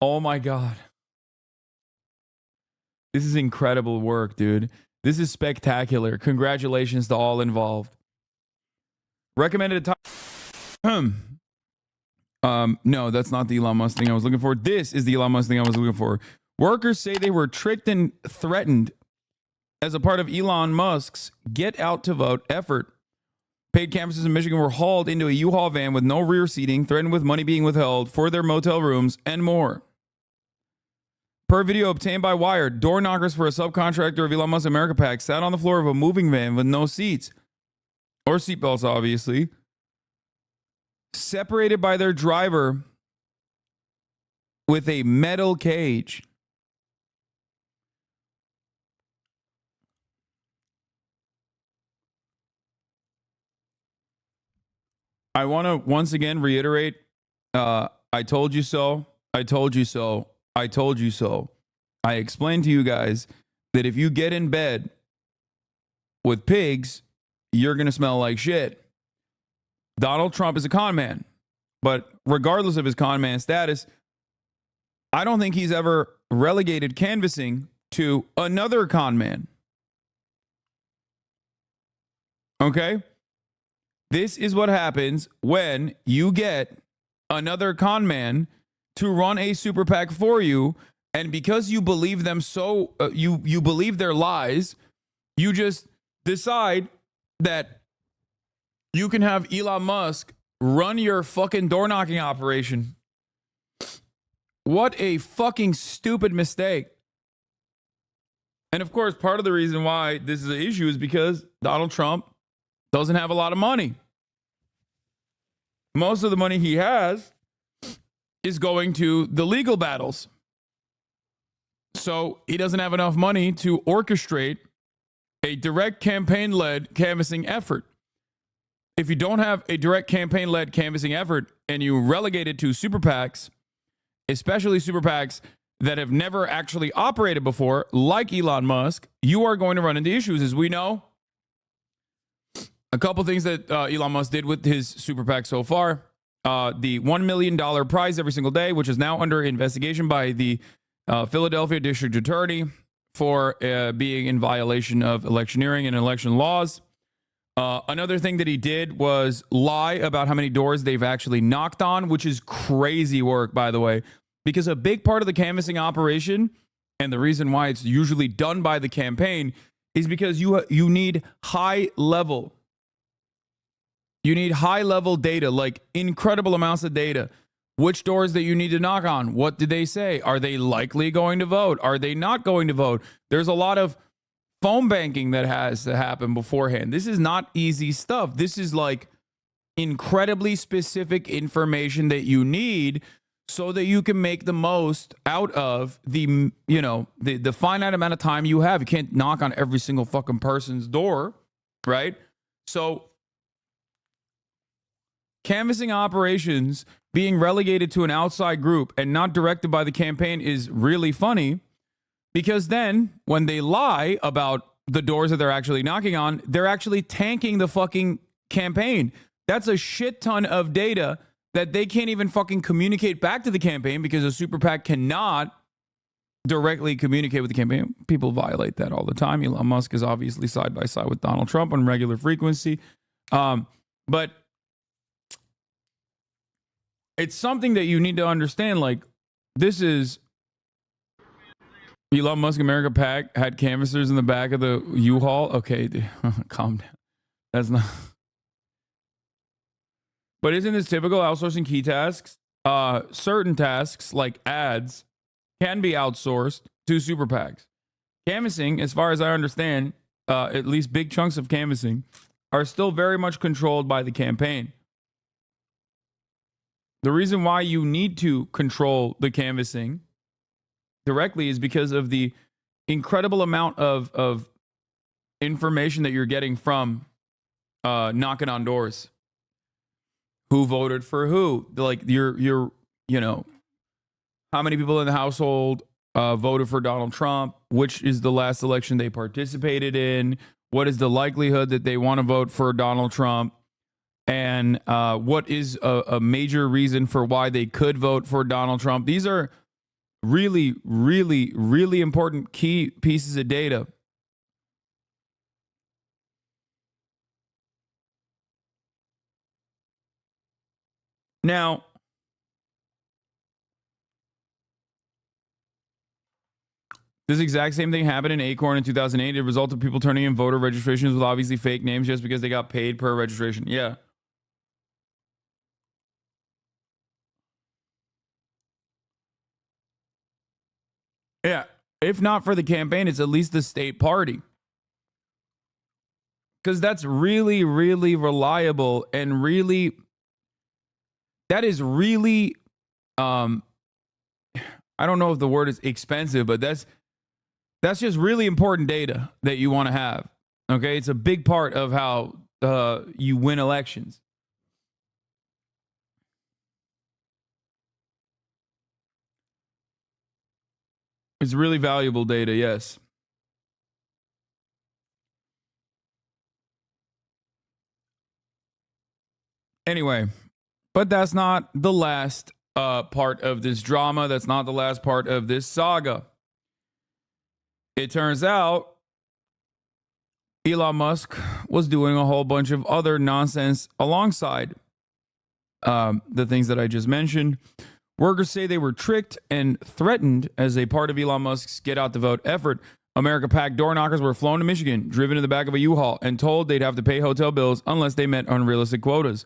Oh my God. This is incredible work, dude. This is spectacular. Congratulations to all involved. Recommended time. No, that's not the Elon Musk thing I was looking for. This is the Elon Musk thing I was looking for. Workers say they were tricked and threatened as a part of Elon Musk's Get Out to Vote effort. Paid canvassers in Michigan were hauled into a U-Haul van with no rear seating, threatened with money being withheld for their motel rooms, and more. Per video obtained by Wired, door knockers for a subcontractor of Elon Musk America PAC sat on the floor of a moving van with no seats, or seatbelts, obviously, separated by their driver with a metal cage. I want to once again reiterate, I told you so. I told you so. I told you so. I explained to you guys that if you get in bed with pigs, you're going to smell like shit. Donald Trump is a con man. But regardless of his con man status, I don't think he's ever relegated canvassing to another con man. Okay? This is what happens when you get another con man to run a super PAC for you, and because you believe them you believe their lies, you just decide that you can have Elon Musk run your fucking door knocking operation. What a fucking stupid mistake. And of course, part of the reason why this is an issue is because Donald Trump doesn't have a lot of money. Most of the money he has is going to the legal battles. So he doesn't have enough money to orchestrate a direct campaign-led canvassing effort. If you don't have a direct campaign-led canvassing effort and you relegate it to super PACs, especially super PACs that have never actually operated before, like Elon Musk, you are going to run into issues. As we know, a couple things that Elon Musk did with his super PAC so far. The $1 million prize every single day, which is now under investigation by the Philadelphia District Attorney for being in violation of electioneering and election laws. Another thing that he did was lie about how many doors they've actually knocked on, which is crazy work, by the way, because a big part of the canvassing operation, and the reason why it's usually done by the campaign, is because you need high level. You need high level data, like incredible amounts of data. Which doors that you need to knock on? What did they say? Are they likely going to vote? Are they not going to vote? There's a lot of phone banking that has to happen beforehand. This is not easy stuff. This is like incredibly specific information that you need so that you can make the most out of the finite amount of time you have. You can't knock on every single fucking person's door, right? So canvassing operations being relegated to an outside group and not directed by the campaign is really funny, because then when they lie about the doors that they're actually knocking on, they're actually tanking the fucking campaign. That's a shit ton of data that they can't even fucking communicate back to the campaign, because a super PAC cannot directly communicate with the campaign. People violate that all the time. Elon Musk is obviously side by side with Donald Trump on regular frequency. But it's something that you need to understand. Like, this is Elon Musk America PAC had canvassers in the back of the U-Haul. Okay, calm down. That's not. But isn't this typical outsourcing key tasks? Certain tasks like ads can be outsourced to super PACs. Canvassing, as far as I understand, at least big chunks of canvassing, are still very much controlled by the campaign. The reason why you need to control the canvassing directly is because of the incredible amount of information that you're getting from knocking on doors. Who voted for who? Like you're how many people in the household voted for Donald Trump? Which is the last election they participated in? What is the likelihood that they want to vote for Donald Trump? And what is a major reason for why they could vote for Donald Trump? These are Really, really, really important key pieces of data. Now, this exact same thing happened in Acorn in 2008. It resulted in people turning in voter registrations with obviously fake names just because they got paid per registration. Yeah. Yeah. If not for the campaign, it's at least the state party. Because that's really, really reliable and really, that is really, I don't know if the word is expensive, but that's just really important data that you want to have. Okay. It's a big part of how you win elections. It's really valuable data, yes. Anyway, but that's not the last part of this drama. That's not the last part of this saga. It turns out Elon Musk was doing a whole bunch of other nonsense alongside the things that I just mentioned. Workers say they were tricked and threatened as a part of Elon Musk's Get Out the Vote effort. America PAC door knockers were flown to Michigan, driven in the back of a U-Haul, and told they'd have to pay hotel bills unless they met unrealistic quotas.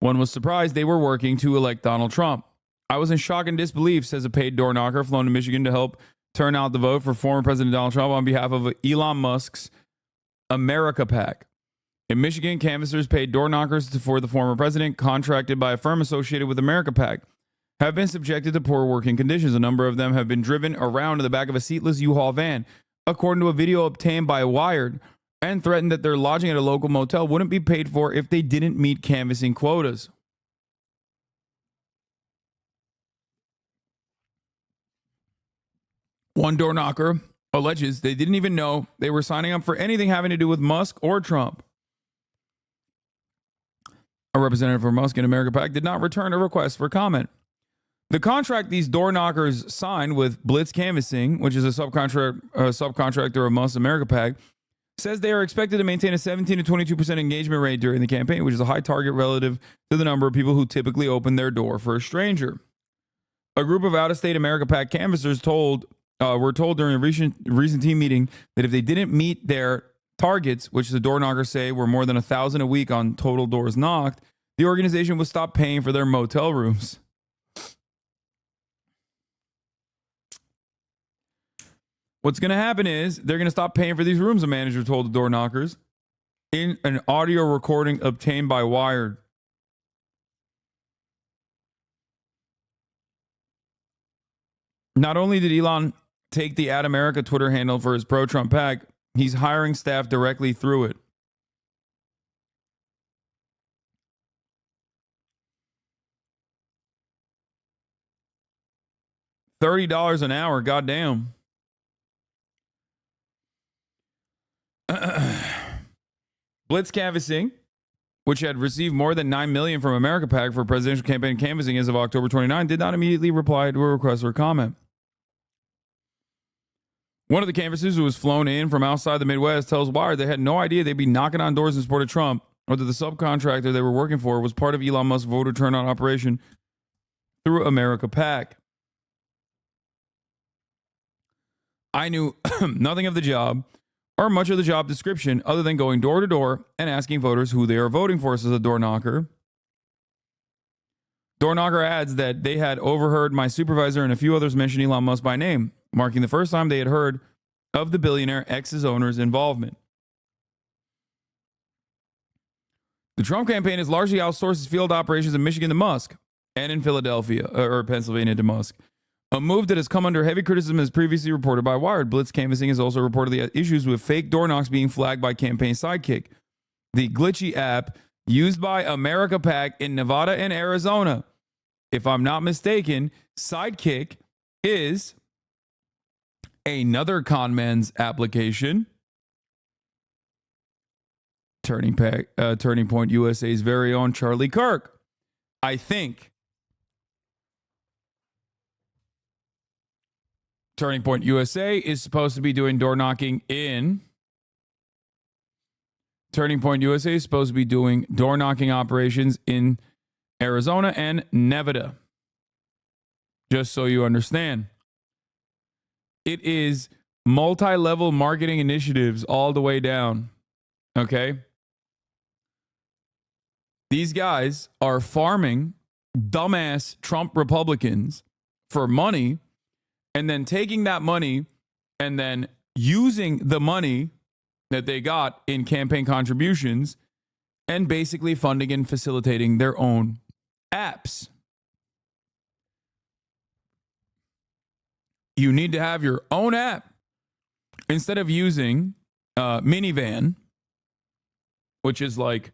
One was surprised they were working to elect Donald Trump. I was in shock and disbelief, says a paid door knocker flown to Michigan to help turn out the vote for former President Donald Trump on behalf of Elon Musk's America PAC. In Michigan, canvassers paid door knockers for the former president, contracted by a firm associated with America PAC, have been subjected to poor working conditions. A number of them have been driven around in the back of a seatless U-Haul van, according to a video obtained by Wired, and threatened that their lodging at a local motel wouldn't be paid for if they didn't meet canvassing quotas. One door knocker alleges they didn't even know they were signing up for anything having to do with Musk or Trump. A representative for Musk and America PAC did not return a request for comment. The contract these door knockers signed with Blitz Canvassing, which is a subcontractor of Musk's America PAC, says they are expected to maintain a 17 to 22% engagement rate during the campaign, which is a high target relative to the number of people who typically open their door for a stranger. A group of out-of-state America PAC canvassers were told during a recent team meeting that if they didn't meet their targets, which the door knockers say were more than 1,000 a week on total doors knocked, the organization would stop paying for their motel rooms. What's going to happen is they're going to stop paying for these rooms, a manager told the door knockers in an audio recording obtained by Wired. Not only did Elon take the @America Twitter handle for his pro-Trump PAC, he's hiring staff directly through it. $30 an hour, goddamn. Blitz Canvassing, which had received more than $9 million from America PAC for presidential campaign canvassing as of October 29, did not immediately reply to a request for comment. One of the canvassers who was flown in from outside the Midwest tells Wired they had no idea they'd be knocking on doors in support of Trump, or that the subcontractor they were working for was part of Elon Musk's voter turnout operation through America PAC. I knew nothing of the job or much of the job description other than going door to door and asking voters who they are voting for, says a door knocker. Door knocker adds that they had overheard my supervisor and a few others mention Elon Musk by name, marking the first time they had heard of the billionaire X's owner's involvement. The Trump campaign has largely outsourced its field operations in Michigan to Musk and in Philadelphia or Pennsylvania to Musk. A move that has come under heavy criticism as previously reported by Wired. Blitz Canvassing has also reportedly had issues with fake door knocks being flagged by Campaign Sidekick, the glitchy app used by America PAC in Nevada and Arizona. If I'm not mistaken, Sidekick is another conman's application. Turning Point USA's very own Charlie Kirk, I think. Turning Point USA is supposed to be doing door knocking in. Turning Point USA is supposed to be doing door knocking operations in Arizona and Nevada. Just so you understand. It is multi-level marketing initiatives all the way down. Okay? These guys are farming dumbass Trump Republicans for money and then taking that money and then using the money that they got in campaign contributions and basically funding and facilitating their own apps. You need to have your own app instead of using Minivan, which is like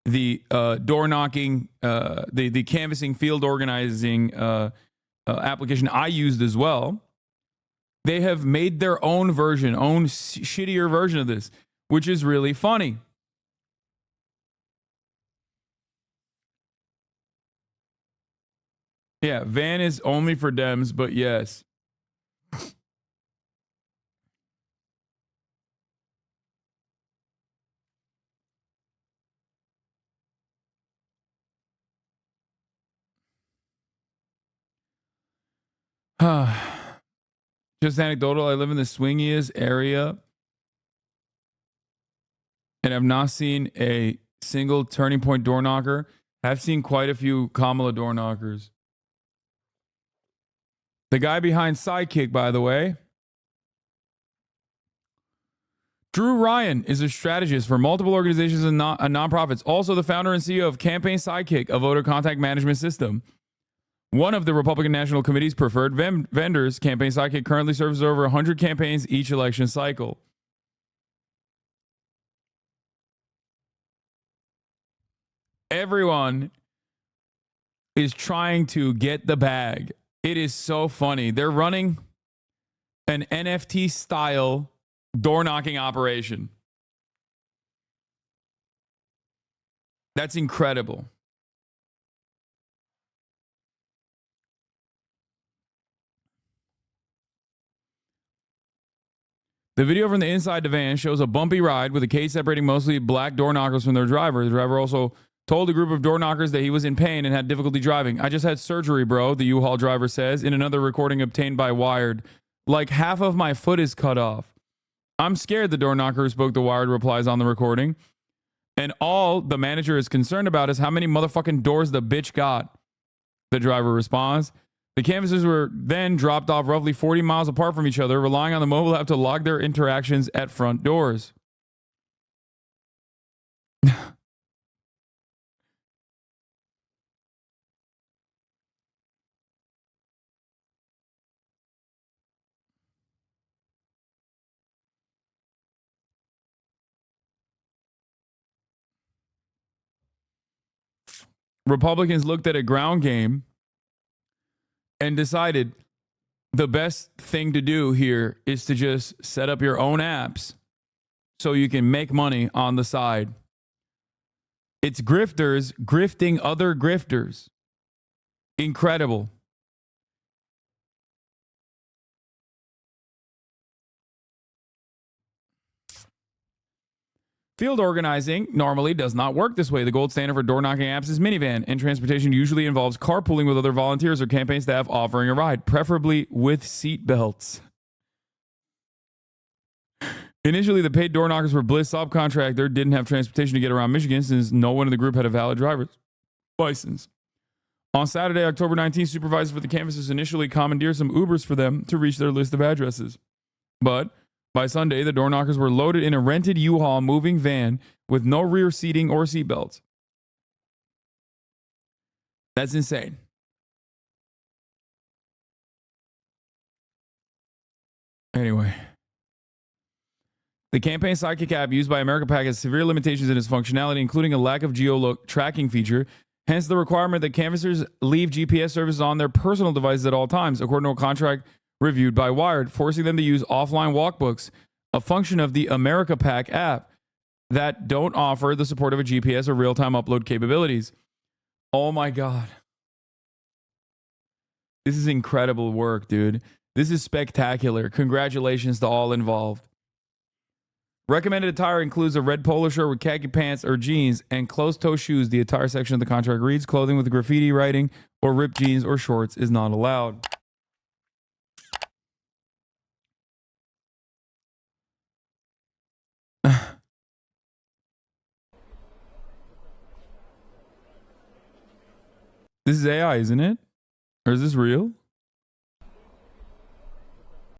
the door knocking, the canvassing field organizing application I used as well. They have made their own version, shittier version of this, which is really funny. Yeah, van is only for Dems, but yes. Just anecdotal, I live in the swingiest area and I've not seen a single Turning Point door knocker. I've seen quite a few Kamala door knockers. The guy behind Sidekick, by the way, Drew Ryan, is a strategist for multiple organizations and nonprofits. Also the founder and CEO of Campaign Sidekick, a voter contact management system. One of the Republican National Committee's preferred vendors, Campaign Sidekick, currently serves over 100 campaigns each election cycle. Everyone is trying to get the bag. It is so funny. They're running an NFT style door knocking operation. That's incredible. The video from the inside the van shows a bumpy ride with a cage separating mostly black door knockers from their driver. The driver also told a group of door knockers that he was in pain and had difficulty driving. I just had surgery, bro, the U-Haul driver says in another recording obtained by Wired. Like half of my foot is cut off. I'm scared, the door knocker who spoke to Wired replies on the recording. And all the manager is concerned about is how many motherfucking doors the bitch got. The driver responds. The canvassers were then dropped off roughly 40 miles apart from each other, relying on the mobile app to log their interactions at front doors. Republicans looked at a ground game and decided the best thing to do here is to just set up your own apps so you can make money on the side. It's grifters grifting other grifters. Incredible. Field organizing normally does not work this way. The gold standard for door knocking apps is minivan, and transportation usually involves carpooling with other volunteers or campaign staff offering a ride, preferably with seat belts. Initially, the paid door knockers were Bliss subcontractor, didn't have transportation to get around Michigan since no one in the group had a valid driver's license. On Saturday, October 19th, supervisors for the canvassers initially commandeered some Ubers for them to reach their list of addresses. But by Sunday, the door knockers were loaded in a rented U-Haul moving van with no rear seating or seatbelts. That's insane. Anyway. The Campaign Sidekick app used by America PAC has severe limitations in its functionality, including a lack of tracking feature. Hence, the requirement that canvassers leave GPS services on their personal devices at all times, according to a contract reviewed by Wired, forcing them to use offline walkbooks, a function of the America PAC app that don't offer the support of a GPS or real-time upload capabilities. Oh my God. This is incredible work, dude. This is spectacular. Congratulations to all involved. Recommended attire includes a red polo shirt with khaki pants or jeans and closed-toe shoes. The attire section of the contract reads, clothing with graffiti writing or ripped jeans or shorts is not allowed. This is AI, isn't it? Or is this real?